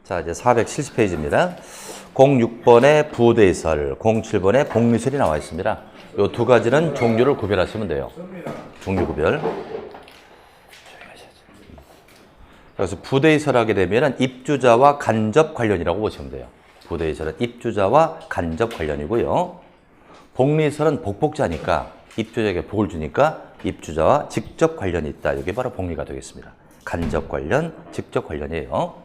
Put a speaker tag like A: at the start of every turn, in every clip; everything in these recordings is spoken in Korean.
A: 자, 이제 470페이지입니다. 06번에 부대설, 07번에 복리설이 나와 있습니다. 이 두 가지는 종류를 구별하시면 돼요. 종류 구별. 그래서 부대설을 하게 되면 입주자와 간접 관련이라고 보시면 돼요. 부대설은 입주자와 간접 관련이고요. 복리설은 복복자니까 입주자에게 복을 주니까 입주자와 직접 관련이 있다. 이게 바로 복리가 되겠습니다. 간접 관련, 직접 관련이에요.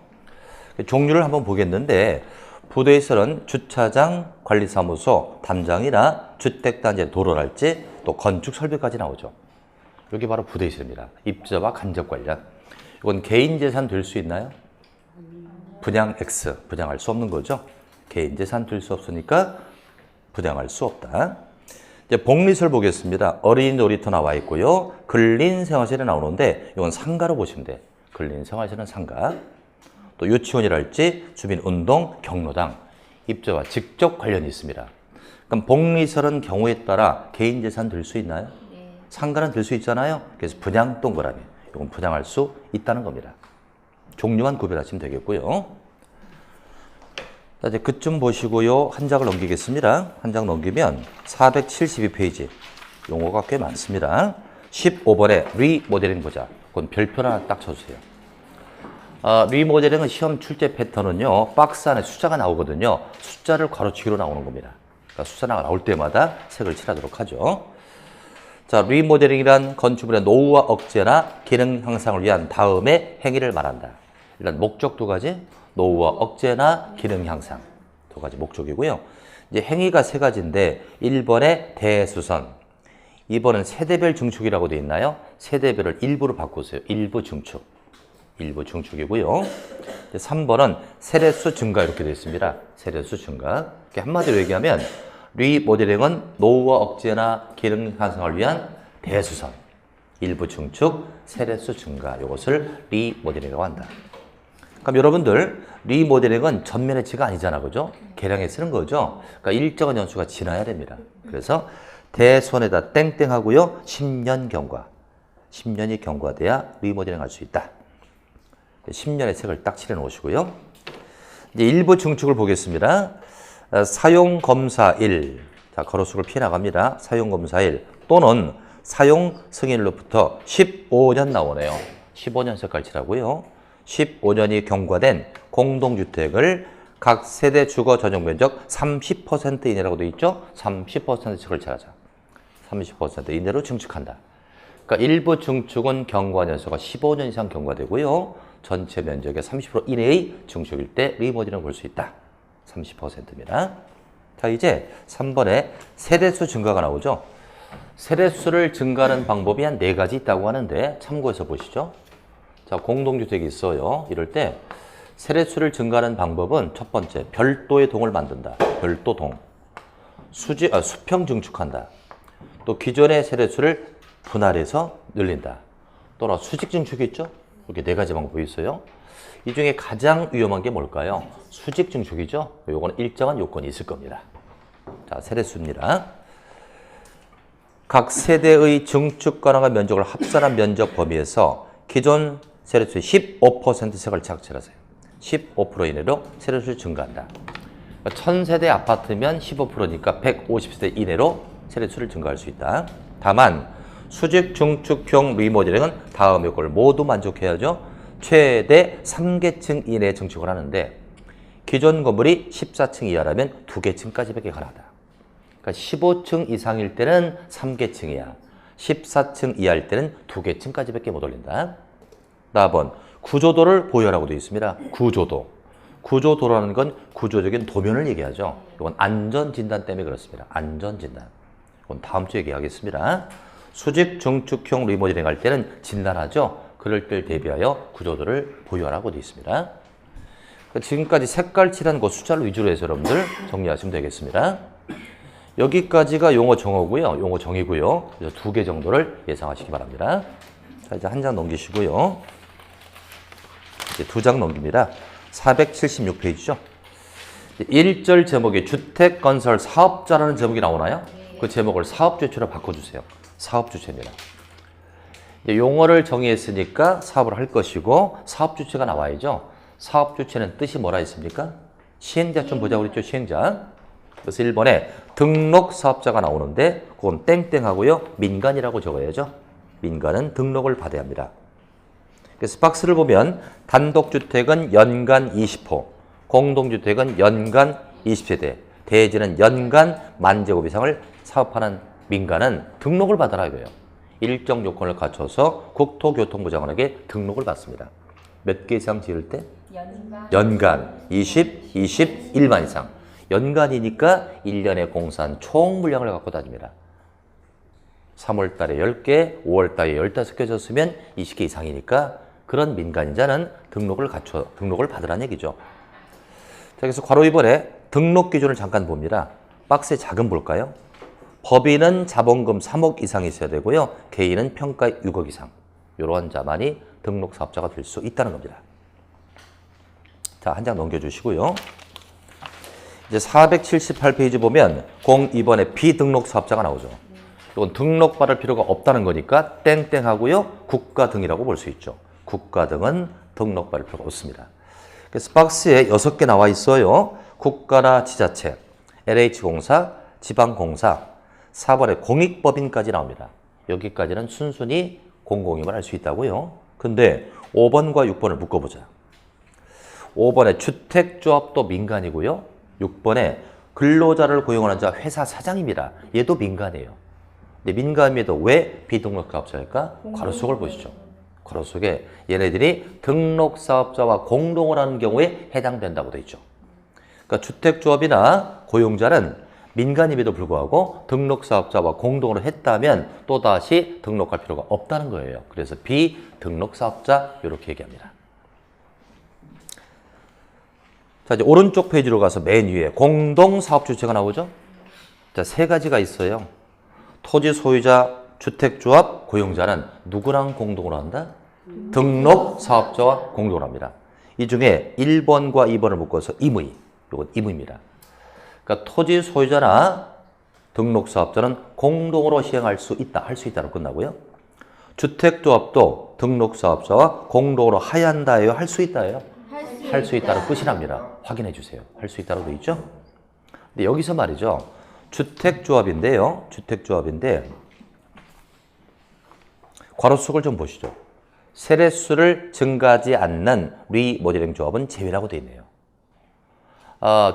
A: 종류를 한번 보겠는데 부대설은 주차장, 관리사무소, 담장이나 주택단지, 도로랄지 또 건축 설비까지 나오죠. 이게 바로 부대설입니다. 입주자와 간접 관련. 이건 개인 재산 될 수 있나요? 분양 X, 분양할 수 없는 거죠. 개인 재산 될 수 없으니까 분양할 수 없다. 이제 복리설 보겠습니다. 어린이 놀이터 나와 있고요. 근린생활실에 나오는데 이건 상가로 보시면 돼. 근린생활실은 상가. 또 유치원이랄지 주민운동, 경로당, 입주와 직접 관련이 있습니다. 그럼 복리설은 경우에 따라 개인 재산 될 수 있나요? 네. 상가는 될 수 있잖아요. 그래서 분양 동그라미. 이건 분양할 수 있다는 겁니다. 종류만 구별하시면 되겠고요. 자, 이제 그쯤 보시고요. 한 장을 넘기겠습니다. 한 장 넘기면 472페이지. 용어가 꽤 많습니다. 15번에 리모델링 보자. 그건 별표 하나 딱 쳐주세요. 리모델링은 시험 출제 패턴은요. 박스 안에 숫자가 나오거든요. 숫자를 가로치기로 나오는 겁니다. 그러니까 숫자가 나올 때마다 색을 칠하도록 하죠. 자, 리모델링이란 건축물의 노후와 억제나 기능 향상을 위한 다음의 행위를 말한다. 일단 목적 두 가지, 노후와 억제나 기능 향상 두 가지 목적이고요. 이제 행위가 세 가지인데 1번에 대수선, 2번은 세대별 증축이라고 되어 있나요? 세대별을 일부로 바꾸세요. 일부 증축, 일부 증축이고요. 3번은 세대수 증가 이렇게 되어 있습니다. 세대수 증가. 한마디로 얘기하면 리모델링은 노후와 억제나 기능 향상을 위한 대수선, 일부 증축, 세대수 증가, 이것을 리모델링이라고 한다. 그럼 여러분들 리모델링은 전면 해치가 아니잖아, 그죠? 개량에 쓰는 거죠. 그러니까 일정한 연수가 지나야 됩니다. 그래서 대손에다 땡땡 하고요. 10년 경과, 10년이 경과돼야 리모델링 할 수 있다. 10년의 색을 딱 칠해 놓으시고요. 이제 일부 증축을 보겠습니다. 사용검사일, 자, 거로수를 피해 나갑니다. 사용검사일 또는 사용 승인일로부터 15년 나오네요. 15년 색깔 칠하고요. 15년이 경과된 공동주택을 각 세대 주거 전용 면적 30% 이내라고 되어 있죠. 30% 색을 칠하자. 30% 이내로 증축한다. 그러니까 일부 증축은 경과 연수가 15년 이상 경과되고요. 전체 면적의 30% 이내의 증축일 때 리모델링을 볼 수 있다. 30%입니다. 자, 이제 3번에 세대수 증가가 나오죠. 세대수를 증가하는 방법이 한 4가지 있다고 하는데 참고해서 보시죠. 자, 공동주택이 있어요. 이럴 때 세대수를 증가하는 방법은 첫 번째, 별도의 동을 만든다. 별도 동. 수평 증축한다. 또 기존의 세대수를 분할해서 늘린다. 또는 수직 증축이 있죠. 이렇게 4가지 방법이 있어요. 이 중에 가장 위험한 게 뭘까요? 수직 증축이죠. 요거는 일정한 요건이 있을 겁니다. 자, 세대수입니다. 각 세대의 증축 가능한 면적을 합산한 면적 범위에서 기존 세대수의 15% 색을 착취하세요. 15% 이내로 세대수를 증가한다. 1000세대 아파트면 15%니까 150세대 이내로 세대수를 증가할 수 있다. 다만 수직 증축형 리모델링은 다음 요건을 모두 만족해야죠. 최대 3계층 이내에 증축을 하는데 기존 건물이 14층 이하라면 2계층까지밖에 가능하다. 그러니까 15층 이상일 때는 3계층이야. 14층 이하일 때는 2계층까지밖에 못 올린다. 4번, 구조도를 보유하라고 되어 있습니다. 구조도. 구조도라는 건 구조적인 도면을 얘기하죠. 이건 안전진단 때문에 그렇습니다. 안전진단. 이건 다음 주에 얘기하겠습니다. 수직 증축형 리모델링 할 때는 진단하죠. 그럴 때를 대비하여 구조도를 보유하라고 되어 있습니다. 지금까지 색깔 칠한 그 숫자를 위주로 해서 여러분들 정리하시면 되겠습니다. 여기까지가 용어 정어고요. 용어 정의고요. 그래서 2개 정도를 예상하시기 바랍니다. 자, 이제 한 장 넘기시고요. 이제 2장 넘깁니다. 476페이지죠. 1절 제목이 주택건설 사업자라는 제목이 나오나요? 그 제목을 사업주체로 바꿔주세요. 사업주체입니다. 용어를 정의했으니까 사업을 할 것이고 사업주체가 나와야죠. 사업 주체는 뜻이 뭐라 했습니까? 시행자 좀 보자고 그랬죠, 시행자. 그래서 1번에 등록 사업자가 나오는데 그건 땡땡하고요. 민간이라고 적어야죠. 민간은 등록을 받아야 합니다. 그래서 박스를 보면 단독주택은 연간 20호, 공동주택은 연간 20세대, 대지는 연간 10,000제곱 이상을 사업하는 민간은 등록을 받아라 이거예요. 일정 요건을 갖춰서 국토교통부 장관에게 등록을 받습니다. 몇 개 이상 지을 때? 연간 20, 21만 이상. 연간이니까 1년에 공사한 총 물량을 갖고 다닙니다. 3월 달에 10개, 5월 달에 15개 졌으면 20개 이상이니까 그런 민간인자는 등록을 받으라는 얘기죠. 자, 그래서 괄호 2번에 등록 기준을 잠깐 봅니다. 박스에 작은 볼까요? 법인은 자본금 3억 이상 있어야 되고요. 개인은 평가 6억 이상. 이러한 자만이 등록 사업자가 될 수 있다는 겁니다. 자, 한 장 넘겨주시고요. 이제 478페이지 보면 02번에 비등록 사업자가 나오죠. 이건 등록받을 필요가 없다는 거니까 땡땡 하고요. 국가 등이라고 볼 수 있죠. 국가 등은 등록받을 필요가 없습니다. 그래서 박스에 6개 나와 있어요. 국가나 지자체, LH공사, 지방공사, 4번에 공익법인까지 나옵니다. 여기까지는 순순히 공공임을 할 수 있다고요. 근데 5번과 6번을 묶어보자. 5번에 주택조합도 민간이고요. 6번에 근로자를 고용하는 자 회사 사장입니다. 얘도 민간이에요. 근데 민간임에도 왜 비등록사업자일까? 괄호 속을 보시죠. 괄호 속에 얘네들이 등록사업자와 공동을 하는 경우에 해당된다고 되어 있죠. 그러니까 주택조합이나 고용자는 민간임에도 불구하고 등록사업자와 공동으로 했다면 또다시 등록할 필요가 없다는 거예요. 그래서 비등록사업자 이렇게 얘기합니다. 자, 이제 오른쪽 페이지로 가서 맨 위에 공동사업주체가 나오죠. 자, 3가지가 있어요. 토지 소유자, 주택조합, 고용자는 누구랑 공동으로 한다? 등록사업자와 공동으로 합니다. 이 중에 1번과 2번을 묶어서 임의, 이건 임의입니다. 그러니까 토지 소유자나 등록사업자는 공동으로 시행할 수 있다, 할 수 있다로 끝나고요. 주택조합도 등록사업자와 공동으로 하야 한다예요, 할 수 있다예요? 할 수 있다로 끝이 납니다. 확인해 주세요. 할 수 있다고 되어 있죠? 근데 여기서 말이죠. 주택조합인데요. 주택조합인데 괄호 속을 좀 보시죠. 세례수를 증가하지 않는 리모델링 조합은 제외라고 되어 있네요.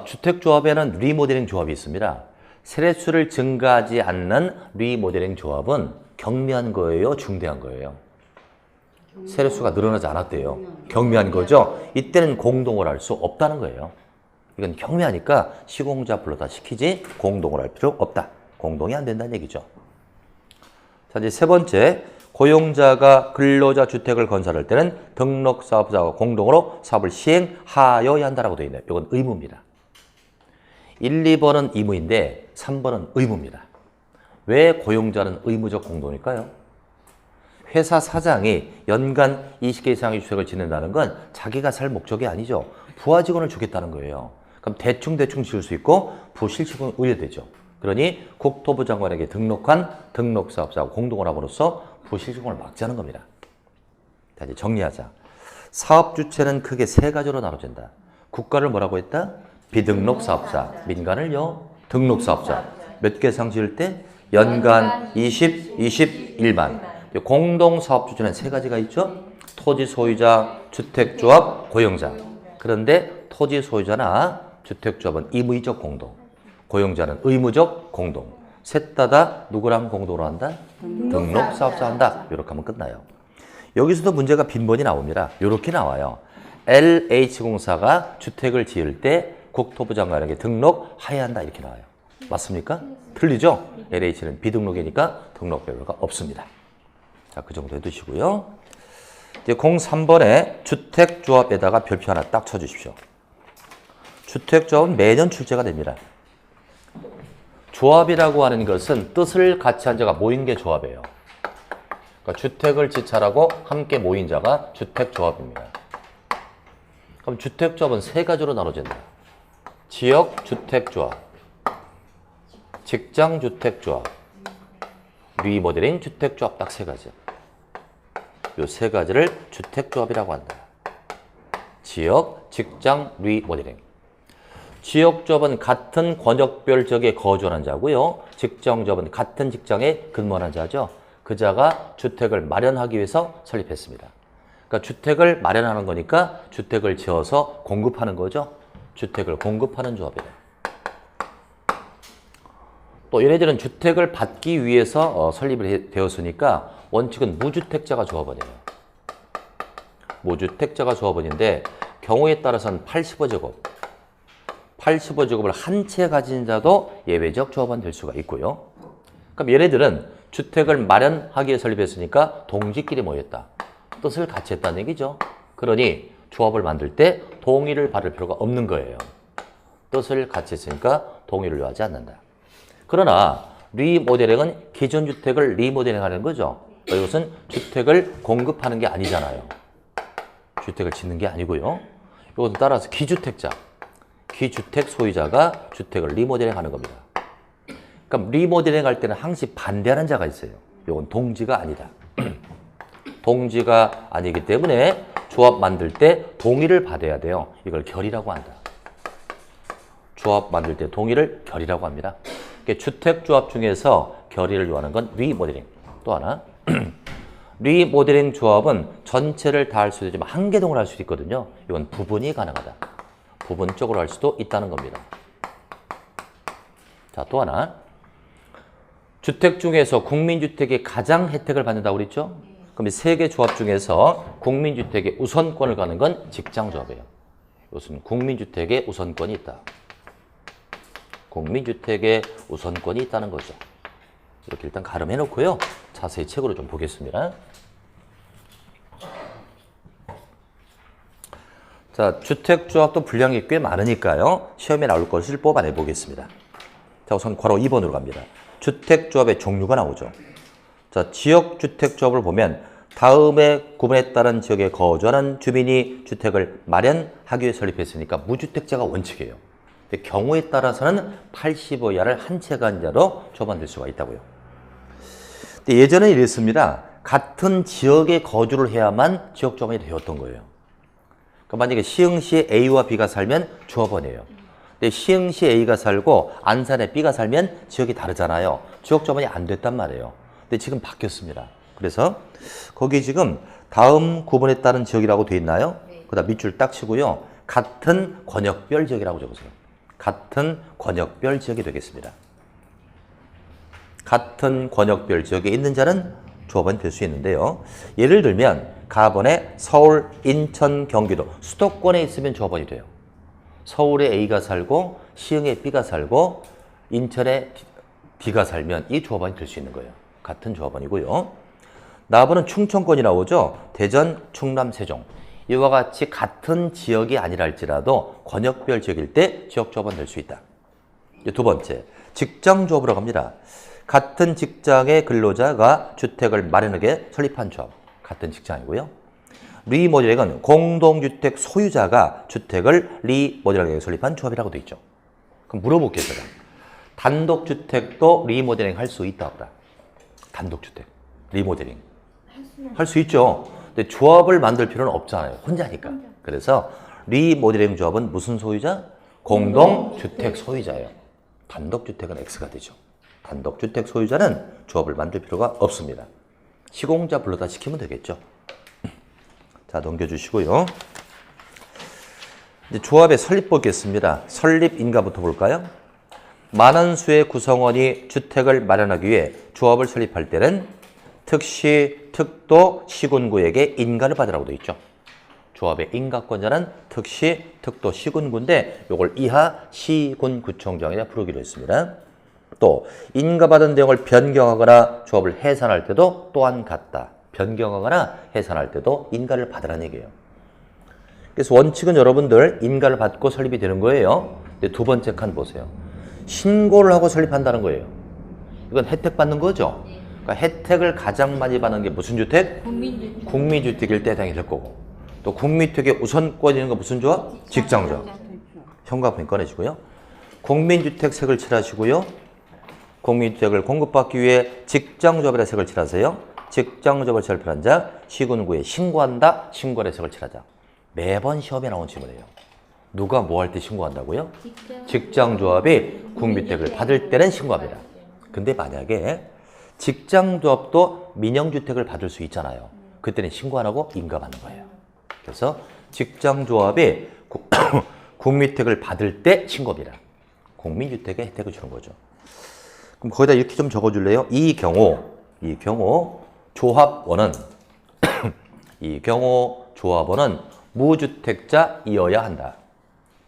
A: 주택조합에는 리모델링 조합이 있습니다. 세례수를 증가하지 않는 리모델링 조합은 경미한 거예요? 중대한 거예요? 세례수가 늘어나지 않았대요. 경미한 거죠? 이때는 공동을 할 수 없다는 거예요. 이건 경미하니까 시공자 불러다 시키지 공동을 할 필요 없다. 공동이 안 된다는 얘기죠. 자, 이제 3번째. 고용자가 근로자 주택을 건설할 때는 등록사업자와 공동으로 사업을 시행하여야 한다고 되어 있네요. 이건 의무입니다. 1, 2번은 의무인데 3번은 의무입니다. 왜 고용자는 의무적 공동일까요? 회사 사장이 연간 20개 이상의 주택을 짓는다는 건 자기가 살 목적이 아니죠. 부하 직원을 주겠다는 거예요. 그럼 대충 지을 수 있고 부실직은 의뢰되죠. 그러니 국토부 장관에게 등록한 등록사업자와 공동을 함으로써 부실직원을 막자는 겁니다. 자, 이제 정리하자. 사업 주체는 크게 3가지로 나눠진다. 국가를 뭐라고 했다? 비등록사업자. 민간을요? 등록사업자. 몇 개 이상 지을 때? 연간 20, 21만. 공동사업 주체는 3가지가 있죠? 토지 소유자, 주택조합, 고용자. 그런데 토지 소유자나 주택조합은 임의적 공동, 고용자는 의무적 공동. 셋 다 누구랑 공동으로 한다? 등록사업자 한다. 이렇게 하면 끝나요. 여기서도 문제가 빈번히 나옵니다. 이렇게 나와요. LH공사가 주택을 지을 때 국토부 장관에게 등록해야 한다. 이렇게 나와요. 맞습니까? 틀리죠? LH는 비등록이니까 등록 필요가 없습니다. 자, 그 정도 해두시고요. 이제 03번에 주택조합에다가 별표 하나 딱 쳐주십시오. 주택조합은 매년 출제가 됩니다. 조합이라고 하는 것은 뜻을 같이 한 자가 모인 게 조합이에요. 그러니까 주택을 지찰하고 함께 모인 자가 주택조합입니다. 그럼 주택조합은 3가지로 나눠진다. 지역주택조합, 직장주택조합, 리모델링 주택조합 딱 3가지. 요 3가지를 주택조합이라고 한다. 지역, 직장, 리모델링. 지역조합은 같은 권역별 지역에 거주하는 자고요. 직장조합은 같은 직장에 근무하는 자죠. 그 자가 주택을 마련하기 위해서 설립했습니다. 그러니까 주택을 마련하는 거니까 주택을 지어서 공급하는 거죠. 주택을 공급하는 조합이에요. 또 얘네들은 주택을 받기 위해서 설립이 되었으니까 원칙은 무주택자가 조합원이에요. 무주택자가 조합원인데 경우에 따라서는 85제곱, 85제곱을 한 채 가진 자도 예외적 조합원 될 수가 있고요. 그럼 얘네들은 주택을 마련하기 위해 설립했으니까 동지끼리 모였다. 뜻을 같이 했다는 얘기죠. 그러니 조합을 만들 때 동의를 받을 필요가 없는 거예요. 뜻을 같이 했으니까 동의를 요하지 않는다. 그러나 리모델링은 기존 주택을 리모델링하는 거죠. 이것은 주택을 공급하는 게 아니잖아요. 주택을 짓는 게 아니고요. 이것은 따라서 기주택자, 기주택 소유자가 주택을 리모델링하는 겁니다. 그럼 리모델링 할 때는 항상 반대하는 자가 있어요. 이건 동지가 아니다. 동지가 아니기 때문에 조합 만들 때 동의를 받아야 돼요. 이걸 결의라고 한다. 조합 만들 때 동의를 결의라고 합니다. 주택조합 중에서 결의를 요하는 건 리모델링. 또 하나, 리모델링 조합은 전체를 다 할 수도 있지만 한 개동을 할 수도 있거든요. 이건 부분이 가능하다. 부분적으로 할 수도 있다는 겁니다. 자, 또 하나, 주택 중에서 국민주택이 가장 혜택을 받는다고 그랬죠? 그럼 이 세 개 조합 중에서 국민주택의 우선권을 가는 건 직장조합이에요. 이것은 국민주택의 우선권이 있다. 국민주택의 우선권이 있다는 거죠. 이렇게 일단 가름해 놓고요. 자세히 책으로 좀 보겠습니다. 자, 주택조합도 분량이 꽤 많으니까요. 시험에 나올 것을 뽑아내 보겠습니다. 자, 우선 괄호 2번으로 갑니다. 주택조합의 종류가 나오죠. 자, 지역주택조합을 보면 다음에 구분에 따른 지역에 거주하는 주민이 주택을 마련하기 위해 설립했으니까 무주택자가 원칙이에요. 근데 경우에 따라서는 85 이하를 한 채 가진 자로 조합될 수가 있다고요. 근데 예전에 이랬습니다. 같은 지역에 거주를 해야만 지역조합원이 되었던 거예요. 그러니까 만약에 시흥시에 A와 B가 살면 조합원이에요. 근데 시흥시 A가 살고 안산에 B가 살면 지역이 다르잖아요. 지역조합원이 안 됐단 말이에요. 근데 지금 바뀌었습니다. 그래서 거기 지금 다음 구분에 따른 지역이라고 돼 있나요? 그다음 밑줄 딱 치고요. 같은 권역별 지역이라고 적으세요. 같은 권역별 지역이 되겠습니다. 같은 권역별 지역에 있는 자는 조합원이 될 수 있는데요. 예를 들면 가번에 서울, 인천, 경기도 수도권에 있으면 조합원이 돼요. 서울에 A가 살고 시흥에 B가 살고 인천에 D가 살면 이 조합원이 될 수 있는 거예요. 같은 조합원이고요. 나번은 충청권이 나오죠. 대전, 충남, 세종. 이와 같이 같은 지역이 아니라 할지라도 권역별 지역일 때 지역조합원 될 수 있다. 두 번째, 직장조합으로 갑니다. 같은 직장의 근로자가 주택을 마련하게 설립한 조합. 같은 직장이고요. 리모델링은 공동주택 소유자가 주택을 리모델링하게 설립한 조합이라고 되어 있죠. 그럼 물어보겠습니다. 단독주택도 리모델링 할 수 있다 없다? 단독주택, 리모델링. 할 수 있죠. 근데 조합을 만들 필요는 없잖아요. 혼자니까. 그래서 리모델링 조합은 무슨 소유자? 공동주택 소유자예요. 단독주택은 X가 되죠. 단독주택 소유자는 조합을 만들 필요가 없습니다. 시공자 불러다 시키면 되겠죠. 자, 넘겨주시고요. 이제 조합의 설립 보겠습니다. 설립 인가부터 볼까요? 많은 수의 구성원이 주택을 마련하기 위해 조합을 설립할 때는 특시, 특도, 시군구에게 인가를 받으라고 되어 있죠. 조합의 인가권자는 특시, 특도, 시군구인데 이걸 이하 시군구청장이라 부르기로 했습니다. 또 인가받은 내용을 변경하거나 조합을 해산할 때도 또한 같다. 변경하거나 해산할 때도 인가를 받으라는 얘기예요. 그래서 원칙은 여러분들 인가를 받고 설립이 되는 거예요. 근데 두 번째 칸 보세요. 신고를 하고 설립한다는 거예요. 이건 혜택 받는 거죠. 그러니까 혜택을 가장 많이 받는 게 무슨 주택? 국민주택. 국민주택일 때 해당이 될 거고. 또 국민주택의 우선권이 있는 거 무슨 조합? 직장조합. 현관펜 꺼내시고요. 국민주택 색을 칠하시고요. 국민주택을 공급받기 위해 직장조합이라 색을 칠하세요. 직장조합을 설립한 자, 시군구에 신고한다, 신고를 색을 칠하자. 매번 시험에 나온 질문이에요. 누가 뭐 할 때 신고한다고요? 직장조합이 국민주택을 받을 때는 신고합니다. 근데 만약에 직장조합도 민영주택을 받을 수 있잖아요. 그때는 신고 안 하고 인가받는 거예요. 그래서 직장조합이 국민주택을 받을 때 신고합니다. 국민주택의 혜택을 주는 거죠. 그럼 거기다 이렇게 좀 적어줄래요? 이 경우 조합원은 이 경우 조합원은 무주택자이어야 한다.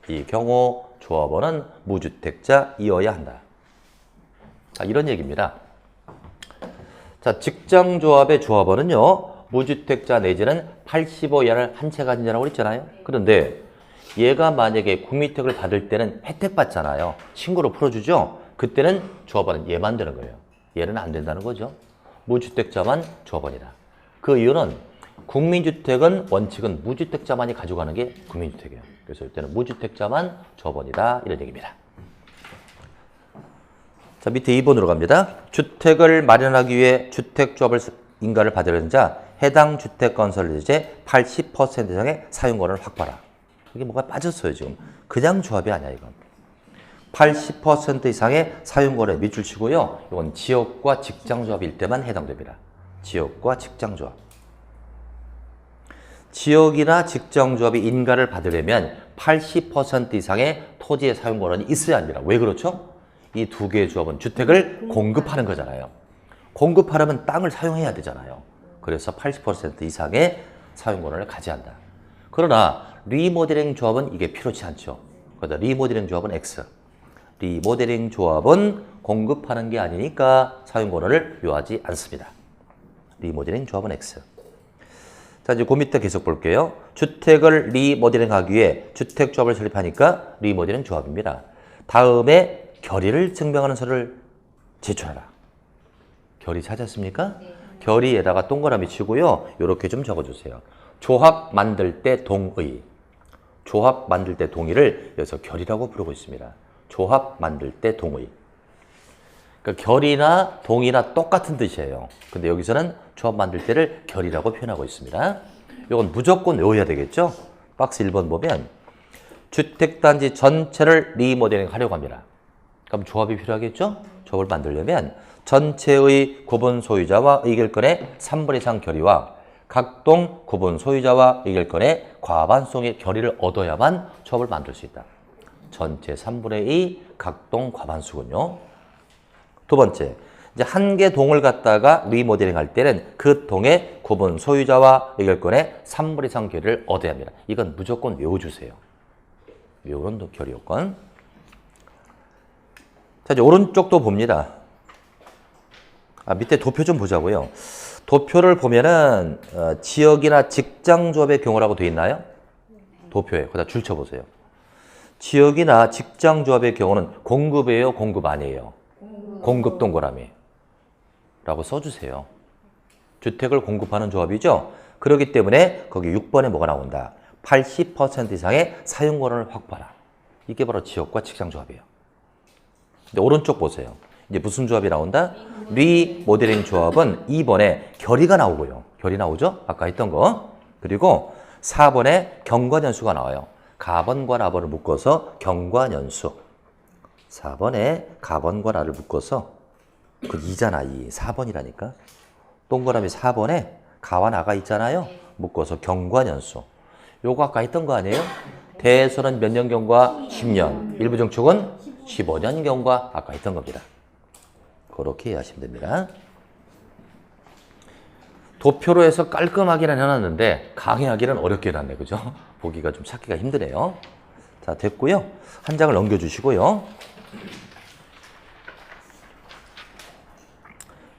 A: 이 경우 조합원은 무주택자이어야 한다. 자, 이런 얘기입니다. 자, 직장조합의 조합원은요, 무주택자 내지는 85 이하를 한 채 가진 자라고 그랬잖아요. 그런데 얘가 만약에 국민주택을 받을 때는 혜택 받잖아요. 신고로 풀어주죠. 그때는 조합원은 얘만 되는 거예요. 얘는 안 된다는 거죠. 무주택자만 조합원이다. 그 이유는 국민주택은 원칙은 무주택자만이 가져가는 게 국민주택이에요. 그래서 이때는 무주택자만 조합원이다. 이런 얘기입니다. 자, 밑에 2번으로 갑니다. 주택을 마련하기 위해 주택조합을 인가를 받으려는 자, 해당 주택건설의 80% 이상의 사용권을 확보하라. 이게 뭐가 빠졌어요, 지금. 그냥 조합이 아니야, 이건. 80% 이상의 사용권에 밑줄 치고요. 이건 지역과 직장조합일 때만 해당됩니다. 지역과 직장조합. 지역이나 직장조합이 인가를 받으려면 80% 이상의 토지의 사용권이 있어야 합니다. 왜 그렇죠? 이 두 개의 조합은 주택을 공급하는 거잖아요. 공급하려면 땅을 사용해야 되잖아요. 그래서 80% 이상의 사용권을 가져야 한다. 그러나 리모델링 조합은 이게 필요치 않죠. 그래서 리모델링 조합은 X. 리모델링 조합은 공급하는 게 아니니까 사용권을 요하지 않습니다. 리모델링 조합은 X. 자, 이제 그 밑에 계속 볼게요. 주택을 리모델링하기 위해 주택조합을 설립하니까 리모델링 조합입니다. 다음에 결의를 증명하는 서류를 제출하라. 결의 찾았습니까? 네. 결의에다가 동그라미 치고요. 이렇게 좀 적어주세요. 조합 만들 때 동의. 조합 만들 때 동의를 여기서 결의라고 부르고 있습니다. 조합 만들 때 동의. 그러니까 결의나 동의나 똑같은 뜻이에요. 근데 여기서는 조합 만들 때를 결의라고 표현하고 있습니다. 이건 무조건 외워야 되겠죠? 박스 1번 보면 주택단지 전체를 리모델링 하려고 합니다. 그럼 조합이 필요하겠죠? 조합을 만들려면 전체의 구분 소유자와 의결권의 3분 이상 결의와 각동 구분 소유자와 의결권의 과반수의 결의를 얻어야만 조합을 만들 수 있다. 전체 3분의 2 각동 과반수군요. 두 번째, 이제 한 개 동을 갖다가 리모델링 할 때는 그 동의 구분 소유자와 의결권의 3분 이상 결의를 얻어야 합니다. 이건 무조건 외워주세요. 외우는 결의 요건. 자, 이제 오른쪽도 봅니다. 밑에 도표 좀 보자고요. 도표를 보면은 지역이나 직장조합의 경우라고 되어 있나요? 도표에 거기다 줄 쳐보세요. 지역이나 직장조합의 경우는 공급이에요, 공급 아니에요? 공급 동그라미 라고 써주세요. 주택을 공급하는 조합이죠. 그렇기 때문에 거기 6번에 뭐가 나온다? 80% 이상의 사용권을 확보하라. 이게 바로 지역과 직장조합이에요. 근데 오른쪽 보세요. 이제 무슨 조합이 나온다? 리모델링 조합은 2번에 결의가 나오고요. 결의 나오죠? 아까 했던 거. 그리고 4번에 경과연수가 나와요. 가번과 라번을 묶어서 경과연수. 4번에 가번과 라를 묶어서 그 2잖아, 2. 4번이라니까. 동그라미 4번에 가와 나가 있잖아요. 묶어서 경과연수. 요거 아까 했던 거 아니에요? 대선은 몇 년 경과? 10년. 일부 정축은 15년 경과 아까 했던 겁니다. 그렇게 이해하시면 됩니다. 도표로 해서 깔끔하게는 해놨는데 강의하기는 어렵게 해놨네. 그죠? 보기가 좀 찾기가 힘드네요. 자, 됐고요. 한 장을 넘겨주시고요.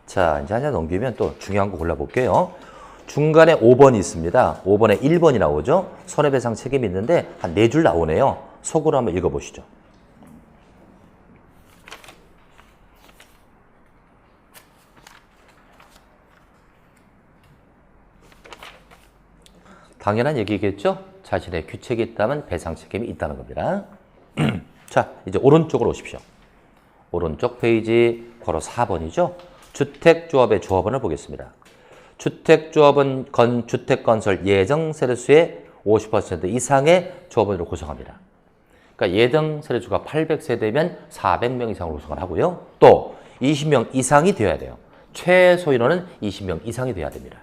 A: 자, 이제 한 장 넘기면 또 중요한 거 골라볼게요. 중간에 5번이 있습니다. 5번에 1번이 나오죠. 손해배상 책임이 있는데 한 4줄 나오네요. 속으로 한번 읽어보시죠. 당연한 얘기겠죠? 자신의 규칙이 있다면 배상 책임이 있다는 겁니다. 자, 이제 오른쪽으로 오십시오. 오른쪽 페이지 괄호 4번이죠. 주택조합의 조합원을 보겠습니다. 주택조합은 주택건설 예정 세대수의 50% 이상의 조합원으로 구성합니다. 그러니까 예정 세대수가 800세대면 400명 이상으로 구성을 하고요. 또 20명 이상이 되어야 돼요. 최소 인원은 20명 이상이 돼야 됩니다.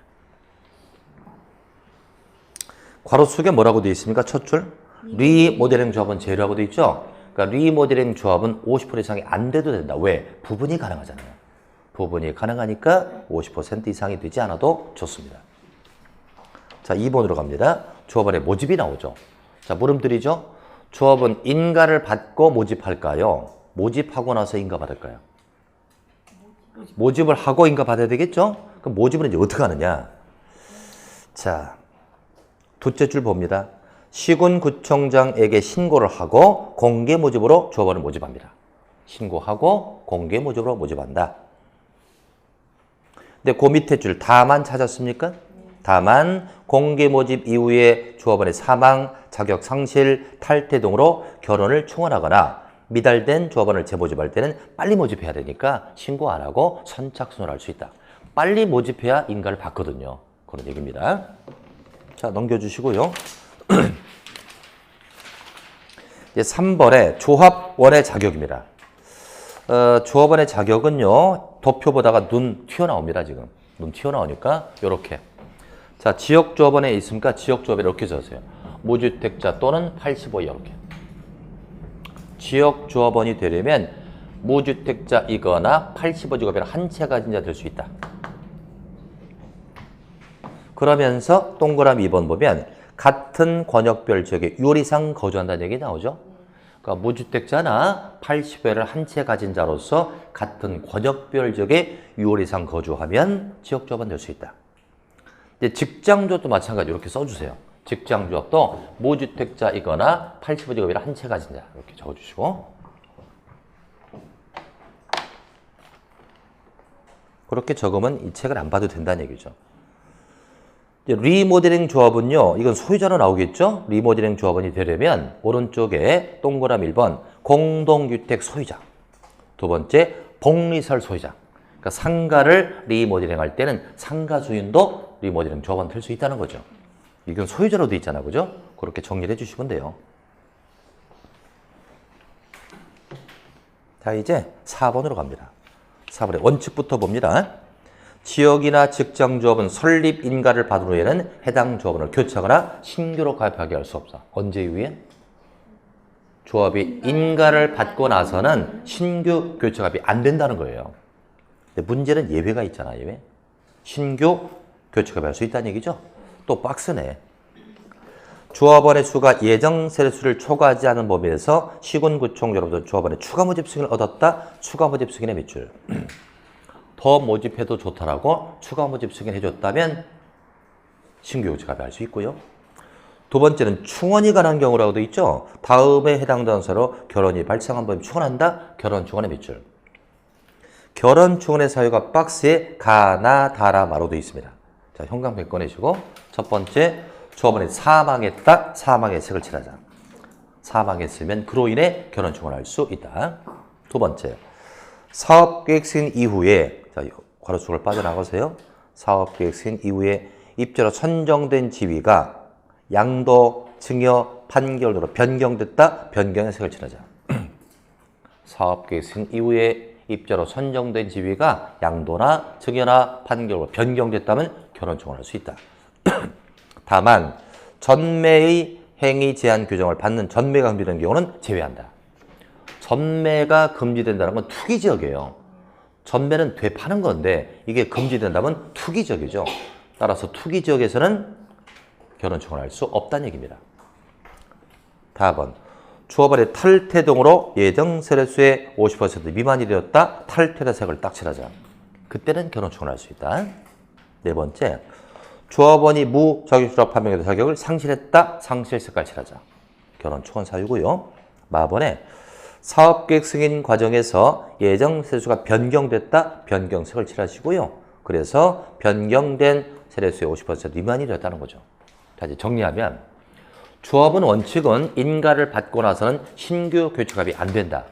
A: 괄호 속에 뭐라고 되어 있습니까? 첫 줄. 리모델링 조합은 제로라고 되어 있죠? 그러니까 리모델링 조합은 50% 이상이 안 돼도 된다. 왜? 부분이 가능하잖아요. 부분이 가능하니까 50% 이상이 되지 않아도 좋습니다. 자, 2번으로 갑니다. 조합원의 모집이 나오죠. 자, 물음들이죠. 조합은 인가를 받고 모집할까요? 모집하고 나서 인가 받을까요? 모집을 하고 인가 받아야 되겠죠? 그럼 모집은 이제 어떻게 하느냐? 자, 둘째 줄 봅니다. 시군구청장에게 신고를 하고 공개 모집으로 조합원을 모집합니다. 신고하고 공개 모집으로 모집한다. 근데 그 밑에 줄 다만 찾았습니까? 다만 공개 모집 이후에 조합원의 사망, 자격 상실, 탈퇴 등으로 결혼을 충원하거나 미달된 조합원을 재모집할 때는 빨리 모집해야 되니까 신고 안 하고 선착순으로 할 수 있다. 빨리 모집해야 인가를 받거든요. 그런 얘기입니다. 자, 넘겨주시고요. 이제 3번에 조합원의 자격입니다. 조합원의 자격은요, 도표보다가 눈 튀어나옵니다, 지금. 눈 튀어나오니까, 요렇게. 자, 지역조합원에 있으니까 지역조합에 이렇게 적으세요. 무주택자 또는 85 이렇게. 지역조합원이 되려면 무주택자이거나 85직업이나 한 채 가진 자 될 수 있다. 그러면서 동그라미 2번 보면 같은 권역별 지역에 6월 이상 거주한다는 얘기 나오죠. 그러니까 무주택자나 80회를 한 채 가진 자로서 같은 권역별 지역에 6월 이상 거주하면 지역조합원 될 수 있다. 이제 직장조합도 마찬가지 이렇게 써주세요. 직장조합도 무주택자이거나 85직업이나 한 채 가진 자 이렇게 적어주시고 그렇게 적으면 이 책을 안 봐도 된다는 얘기죠. 리모델링 조합은요, 이건 소유자로 나오겠죠? 리모델링 조합원이 되려면 오른쪽에 동그라미 1번 공동주택 소유자, 두 번째 복리설 소유자. 그러니까 상가를 리모델링 할 때는 상가 주인도 리모델링 조합원 될 수 있다는 거죠. 이건 소유자로 돼 있잖아, 그죠? 그렇게 정리를 해주시면 돼요. 자, 이제 4번으로 갑니다. 4번의 원칙부터 봅니다. 지역이나 직장조합은 설립 인가를 받은 후에는 해당 조합원을 교체하거나 신규로 가입하게 할 수 없어. 언제 이후에? 조합이 인가를 받고 나서는 신규 교체 가입이 안 된다는 거예요. 근데 문제는 예외가 있잖아, 예외. 신규 교체 가입할 수 있다는 얘기죠. 또 박스네. 조합원의 수가 예정 세대수를 초과하지 않은 범위에서 시군구청 여러분들 조합원의 추가 모집 승인을 얻었다. 추가 모집 승인의 몇 줄? 더 모집해도 좋다라고 추가 모집 승인해줬다면 신규 교체 가입할 수 있고요. 두 번째는 충원이 가능한 경우라고 되어 있죠. 다음에 해당 단서로 결혼이 발생한 범위 충원한다. 결혼 충원의 몇 줄? 결혼 충원의 사유가 박스에 가나 다라 마로 되어 있습니다. 자, 형광펜 꺼내시고 첫 번째 조합원이 사망했다. 사망의 책을 칠하자. 사망했으면 그로 인해 결혼 충원할 수 있다. 두 번째 사업계획 승인 이후에 자, 괄호축을 빠져나가세요. 사업계획 승인 이후에 입주로 선정된 지위가 양도, 증여, 판결로 변경됐다. 변경의 색을 칠하자. 사업계획 승인 이후에 입주로 선정된 지위가 양도나 증여나 판결로 변경됐다면 결혼 충원할 수 있다. 다만 전매의 행위 제한 규정을 받는 전매가 금지되는 경우는 제외한다. 전매가 금지된다는 건 투기 지역이에요. 전매는 되파는 건데 이게 금지된다면 투기 지역이죠. 따라서 투기 지역에서는 결혼 충원할 수 없다는 얘기입니다. 다음 조합원의 탈퇴 등으로 예정 세대수의 50% 미만이 되었다. 탈퇴의 색을 딱 칠하자. 그때는 결혼 충원할 수 있다. 네 번째 조합원이 무자격조합 판명의 자격을 상실했다. 상실 색깔 칠하자. 결혼 충원 사유고요. 마번에 사업계획 승인 과정에서 예정 세대수가 변경됐다. 변경색을 칠하시고요. 그래서 변경된 세대수의 50% 미만이 되었다는 거죠. 자, 이제 정리하면 조합원 원칙은 인가를 받고 나서는 신규 교체가입이 안 된다.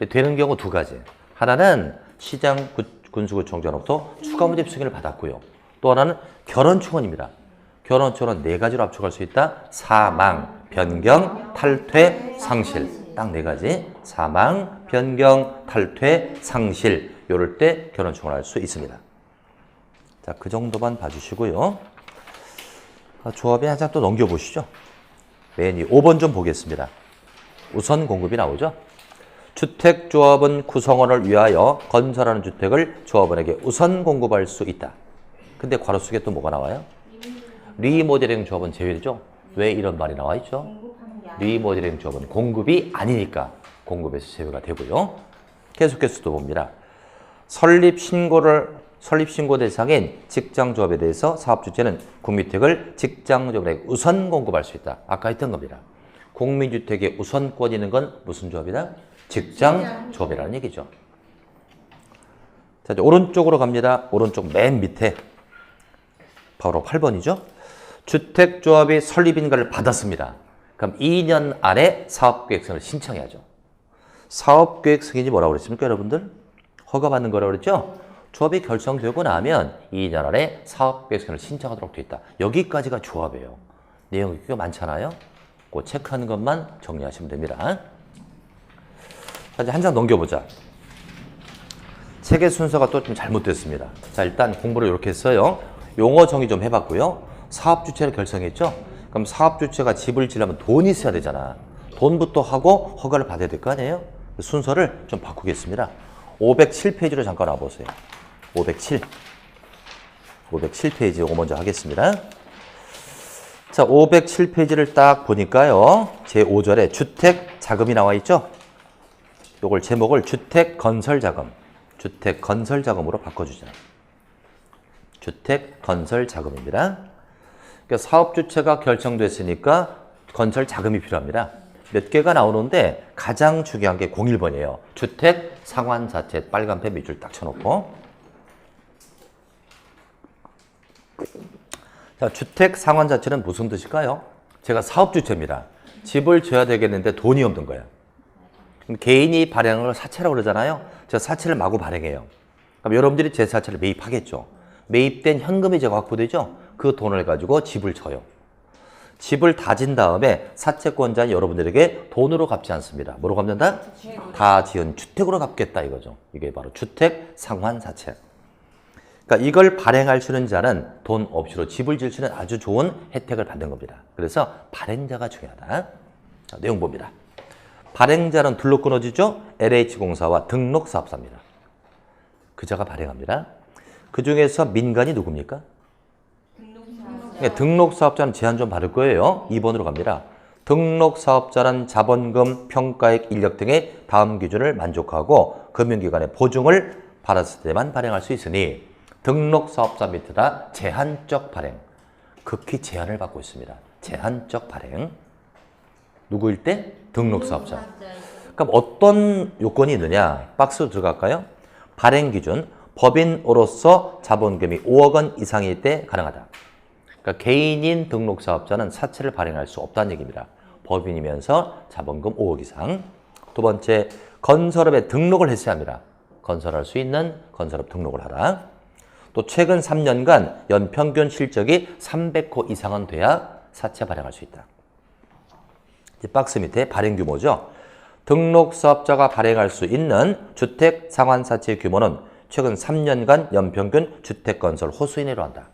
A: 되는 경우 두 가지. 하나는 시장 군수구청장으로부터 추가 모집 승인을 받았고요. 또 하나는 결혼 충원입니다. 결혼처는 네 가지로 압축할 수 있다. 사망, 변경, 탈퇴, 상실. 딱 네 가지. 사망, 변경, 탈퇴, 상실. 요럴 때 결혼청을 할 수 있습니다. 자, 그 정도만 봐주시고요. 조합에 한 장 또 넘겨보시죠. 맨 위 5번 좀 보겠습니다. 우선 공급이 나오죠. 주택조합은 구성원을 위하여 건설하는 주택을 조합원에게 우선 공급할 수 있다. 근데 괄호 속에 또 뭐가 나와요? 리모델링 조합은 제외되죠. 왜 이런 말이 나와 있죠? 리모델링 조합은 공급이 아니니까 공급에서 제외가 되고요. 계속해서 또 봅니다. 설립신고 대상인 직장조합에 대해서 사업주체는 국민주택을 직장조합에 우선 공급할 수 있다. 아까 했던 겁니다. 국민주택에 우선권이 있는 건 무슨 조합이다? 직장조합이라는 얘기죠. 자, 이제 오른쪽으로 갑니다. 오른쪽 맨 밑에 바로 8번이죠. 주택조합이 설립인가를 받았습니다. 그럼 2년 안에 사업계획서를 신청해야죠. 사업계획 승인이 뭐라고 그랬습니까, 여러분들? 허가받는 거라고 그랬죠? 조합이 결성되고 나면 2년 안에 사업계획서를 신청하도록 되어 있다. 여기까지가 조합이에요. 내용이 꽤 많잖아요. 그 체크하는 것만 정리하시면 됩니다. 자, 이제 한 장 넘겨보자. 책의 순서가 또 좀 잘못됐습니다. 자, 일단 공부를 이렇게 했어요. 용어 정의 좀 해봤고요. 사업주체를 결성했죠? 그럼 사업주체가 집을 지려면 돈이 있어야 되잖아. 돈부터 하고 허가를 받아야 될 거 아니에요? 순서를 좀 바꾸겠습니다. 507페이지로 잠깐 와보세요. 507페이지 이거 먼저 하겠습니다. 자, 507페이지를 딱 보니까요. 제5절에 주택 자금이 나와 있죠? 요걸 제목을 주택 건설 자금으로 바꿔주자. 주택 건설 자금입니다. 그러니까 사업 주체가 결정됐으니까 건설 자금이 필요합니다. 몇 개가 나오는데 가장 중요한 게 01번이에요. 주택 상환 자체 빨간 펜 밑줄 딱 쳐놓고. 자, 주택 상환 자체는 무슨 뜻일까요? 제가 사업 주체입니다. 집을 져야 되겠는데 돈이 없는 거예요. 개인이 발행한 걸 사채라고 그러잖아요. 제가 사채를 마구 발행해요. 그럼 여러분들이 제 사채를 매입하겠죠. 매입된 현금이 제가 확보되죠. 그 돈을 가지고 집을 져요. 집을 다진 다음에 사채권자는 여러분들에게 돈으로 갚지 않습니다. 뭐로 갚는다? 다 지은 주택으로 갚겠다 이거죠. 이게 바로 주택 상환 사채. 그러니까 이걸 발행할 수 있는 자는 돈 없이도 집을 질 수 있는 아주 좋은 혜택을 받는 겁니다. 그래서 발행자가 중요하다. 자, 내용 봅니다. 발행자는 둘로 끊어지죠. LH공사와 등록사업자입니다. 그자가 발행합니다. 그 중에서 민간이 누굽니까? 등록사업자는 제한 좀 받을 거예요. 2번으로 갑니다. 등록사업자는 자본금, 평가액, 인력 등의 다음 기준을 만족하고 금융기관의 보증을 받았을 때만 발행할 수 있으니 등록사업자 밑에다 제한적 발행, 극히 제한을 받고 있습니다. 제한적 발행. 누구일 때? 등록사업자. 그럼 어떤 요건이 있느냐? 박스로 들어갈까요? 발행 기준, 법인으로서 자본금이 5억 원 이상일 때 가능하다. 그러니까 개인인 등록사업자는 사채를 발행할 수 없다는 얘기입니다. 법인이면서 자본금 5억 이상. 두 번째, 건설업에 등록을 했어야 합니다. 건설할 수 있는 건설업 등록을 하라. 또 최근 3년간 연평균 실적이 300호 이상은 돼야 사채 발행할 수 있다. 이 박스 밑에 발행 규모죠. 등록사업자가 발행할 수 있는 주택 상환사채 규모는 최근 3년간 연평균 주택건설 호수 이내로 한다.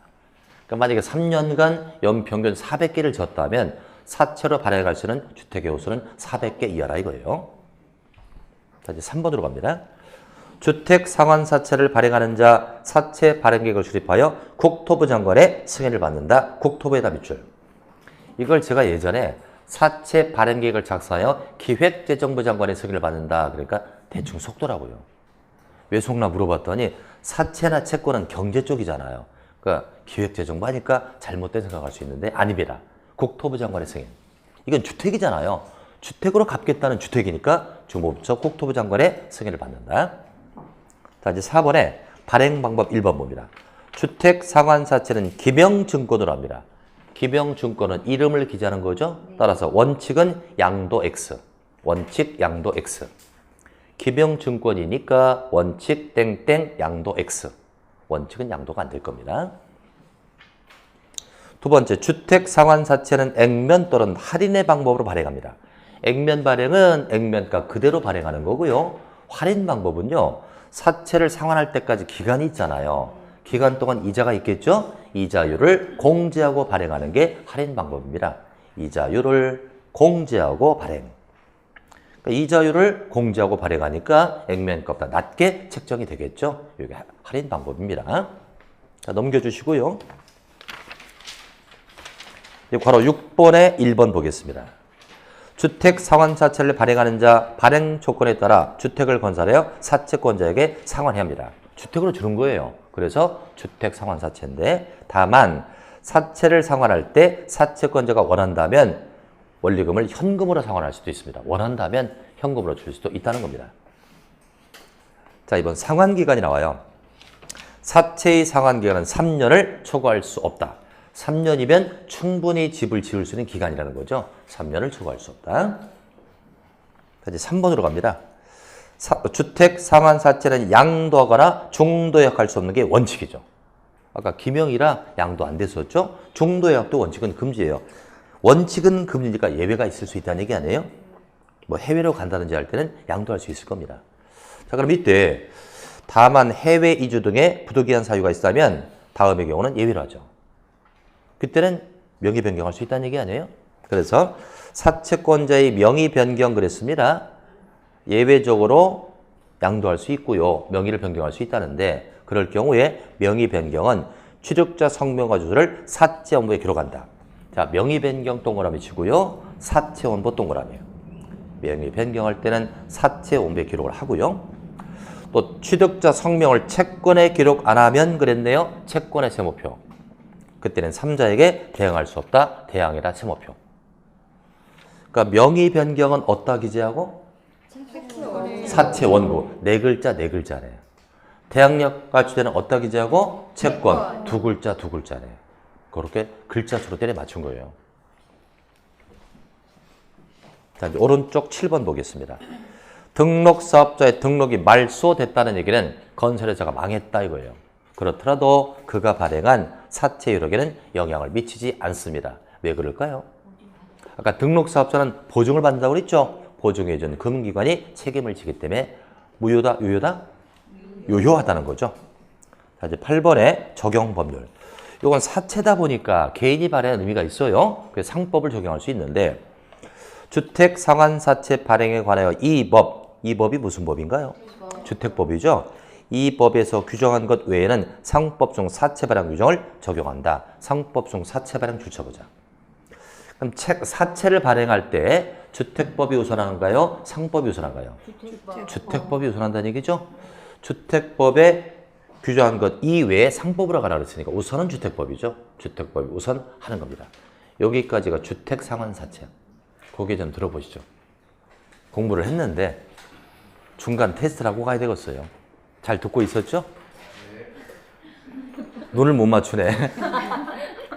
A: 그러니까 만약에 3년간 연평균 400개를 졌다면 사채로 발행할 수 있는 주택의 호수는 400개 이하라 이거예요. 자, 이제 3번으로 갑니다. 주택 상환사채를 발행하는 자 사채 발행계획을 수립하여 국토부 장관의 승인을 받는다. 국토부에다 밑줄. 이걸 제가 예전에 사채 발행계획을 작성하여 기획재정부 장관의 승인을 받는다. 그러니까 대충 속도라고요. 왜 속나 물어봤더니 사채나 채권은 경제 쪽이잖아요. 그러니까 기획재정부 하니까 잘못된 생각할 수 있는데 아닙니다. 국토부 장관의 승인. 이건 주택이잖아요. 주택으로 갚겠다는 주택이니까 주무부처 국토부 장관의 승인을 받는다. 자, 이제 4번에 발행 방법 1번 봅니다. 주택 상환사채는 기명증권으로 합니다. 기명증권은 이름을 기재하는 거죠. 따라서 원칙은 양도 X. 원칙 양도 X. 기명증권이니까 원칙 땡땡 양도 X. 원칙은 양도가 안 될 겁니다. 두 두 번째, 주택 상환사채는 액면 또는 할인의 방법으로 발행합니다. 액면 발행은 액면가 그대로 발행하는 거고요. 할인 방법은요. 사채를 상환할 때까지 기간이 있잖아요. 기간 동안 이자가 있겠죠? 이자율을 공제하고 발행하는 게 할인 방법입니다. 이자율을 공제하고 발행. 그러니까 이자율을 공제하고 발행하니까 액면가보다 낮게 책정이 되겠죠? 이게 할인 방법입니다. 자, 넘겨주시고요. 괄호 6번에 1번 보겠습니다. 주택 상환사채를 발행하는 자 발행 조건에 따라 주택을 건설하여 사채권자에게 상환해야 합니다. 주택으로 주는 거예요. 그래서 주택 상환사채인데 다만 사채를 상환할 때 사채권자가 원한다면 원리금을 현금으로 상환할 수도 있습니다. 원한다면 현금으로 줄 수도 있다는 겁니다. 자, 이번 상환기간이 나와요. 사채의 상환기간은 3년을 초과할 수 없다. 3년이면 충분히 집을 지을 수 있는 기간이라는 거죠. 3년을 초과할 수 없다. 이제 3번으로 갑니다. 주택 상환사채는 양도하거나 중도예약할 수 없는 게 원칙이죠. 아까 기명이라 양도 안 됐었죠. 중도예약도 원칙은 금지예요. 원칙은 금지니까 예외가 있을 수 있다는 얘기 아니에요? 뭐 해외로 간다든지 할 때는 양도할 수 있을 겁니다. 자, 그럼 이때 다만 해외 이주 등의 부득이한 사유가 있다면 다음의 경우는 예외로 하죠. 그때는 명의 변경할 수 있다는 얘기 아니에요? 그래서 사채권자의 명의 변경 그랬습니다. 예외적으로 양도할 수 있고요. 명의를 변경할 수 있다는데 그럴 경우에 명의 변경은 취득자 성명과 주소를 사채원부에 기록한다. 자, 명의 변경 동그라미 치고요. 사채원부 동그라미예요. 명의 변경할 때는 사채원부에 기록을 하고요. 또 취득자 성명을 채권에 기록 안 하면 그랬네요. 채권의 세모표. 그때는 3자에게 대항할 수 없다. 대항해라 세모표. 그러니까 명의 변경은 어디다 기재하고? 사채 원부. 네 글자 네 글자래요. 대항력과 주제는 어디다 기재하고? 채권. 두 글자 두 글자래요. 그렇게 글자 수로 때려 맞춘 거예요. 자, 이제 오른쪽 7번 보겠습니다. 등록사업자의 등록이 말소됐다는 얘기는 건설회사가 망했다 이거예요. 그렇더라도 그가 발행한 사채 유력에는 영향을 미치지 않습니다. 왜 그럴까요? 아까 등록사업자는 보증을 받는다고 그랬죠? 보증해준 금기관이 책임을 지기 때문에 무효다, 유효다? 유효하다는 거죠. 자, 이제 8번에 적용 법률. 이건 사채다 보니까 개인이 발행한 의미가 있어요. 그래서 상법을 적용할 수 있는데 주택 상환사채 발행에 관하여 이 법이 무슨 법인가요? 주택법이죠. 이 법에서 규정한 것 외에는 상법 중 사채 발행 규정을 적용한다. 상법 중 사채 발행 줄쳐보자. 그럼 사채를 발행할 때 주택법이 우선하는가요? 상법이 우선한가요? 주택법이 우선한다는 얘기죠. 주택법에 규정한 것 이외에 상법으로 가라 그랬으니까 우선은 주택법이죠. 주택법이 우선하는 겁니다. 여기까지가 주택 상환사채. 거기에 좀 들어보시죠. 공부를 했는데 중간 테스트를 하고 가야 되겠어요. 잘 듣고 있었죠? 눈을 못 맞추네.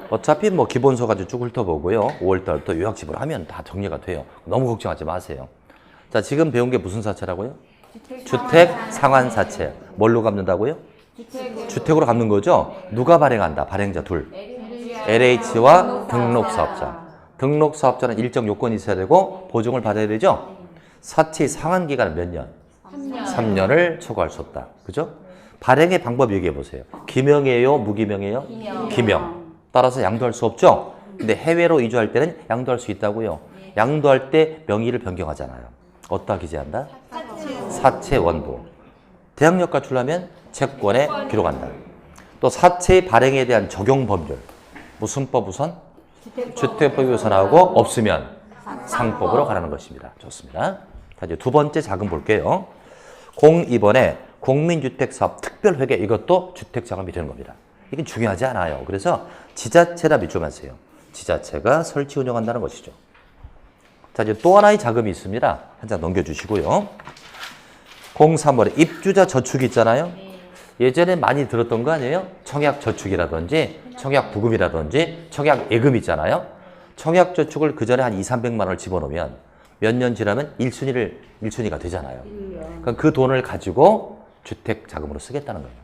A: 어차피 뭐 기본서 가지고 쭉 훑어보고요. 5월달부터 요약집을 하면 다 정리가 돼요. 너무 걱정하지 마세요. 자, 지금 배운 게 무슨 사채라고요? 주택 상환사채. 뭘로 갚는다고요? 주택으로 갚는 거죠? 누가 발행한다? 발행자 둘. LH와 등록사업자. 등록사업자는 일정 요건이 있어야 되고 보증을 받아야 되죠? 사채 상환 기간은 몇 년? 3년을 초과할 수 없다. 그죠? 발행의 방법 얘기해 보세요. 기명이에요? 무기명이에요? 기명. 따라서 양도할 수 없죠? 근데 해외로 이주할 때는 양도할 수 있다고요. 양도할 때 명의를 변경하잖아요. 어디다 기재한다? 사채 원부. 대항력과 주려면 채권에 기록한다. 또 사채 발행에 대한 적용 법률. 무슨 법 우선? 주택법이 우선하고 없으면 상법으로 가라는 것입니다. 좋습니다. 자, 이제 두 번째 자금 볼게요. 02번에 국민주택사업 특별회계 이것도 주택자금이 되는 겁니다. 이건 중요하지 않아요. 그래서 지자체라 믿지 마세요. 지자체가 설치 운영한다는 것이죠. 자, 이제 또 하나의 자금이 있습니다. 한 장 넘겨주시고요. 03번에 입주자 저축이 있잖아요. 예전에 많이 들었던 거 아니에요? 청약저축이라든지 청약부금이라든지 청약예금 있잖아요. 청약저축을 그 전에 한 200~300만 원을 집어넣으면 몇 년 지나면 1순위가 되잖아요. 그럼 그 돈을 가지고 주택자금으로 쓰겠다는 거예요.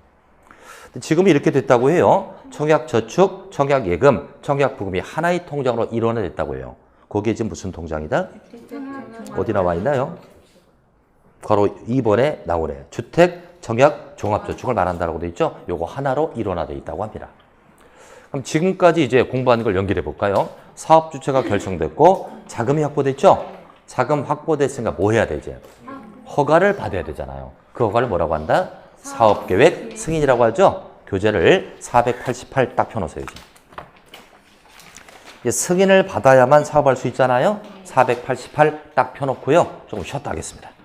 A: 지금 이렇게 됐다고 해요. 청약저축, 청약예금, 청약부금이 하나의 통장으로 일원화됐다고 해요. 거기에 지금 무슨 통장이다? 어디 나와 있나요? 바로 2번에 나오네. 주택, 청약, 종합저축을 말한다고 돼 있죠? 요거 하나로 일원화되어 있다고 합니다. 그럼 지금까지 이제 공부한 걸 연결해 볼까요? 사업 주체가 결정됐고 자금이 확보됐죠? 자금 확보됐으니까 뭐 해야 되지? 허가를 받아야 되잖아요. 그 허가를 뭐라고 한다? 사업계획 승인이라고 하죠? 교재를 488 딱 펴놓으세요. 이제 승인을 받아야만 사업할 수 있잖아요. 488 딱 펴놓고요. 조금 쉬었다 하겠습니다.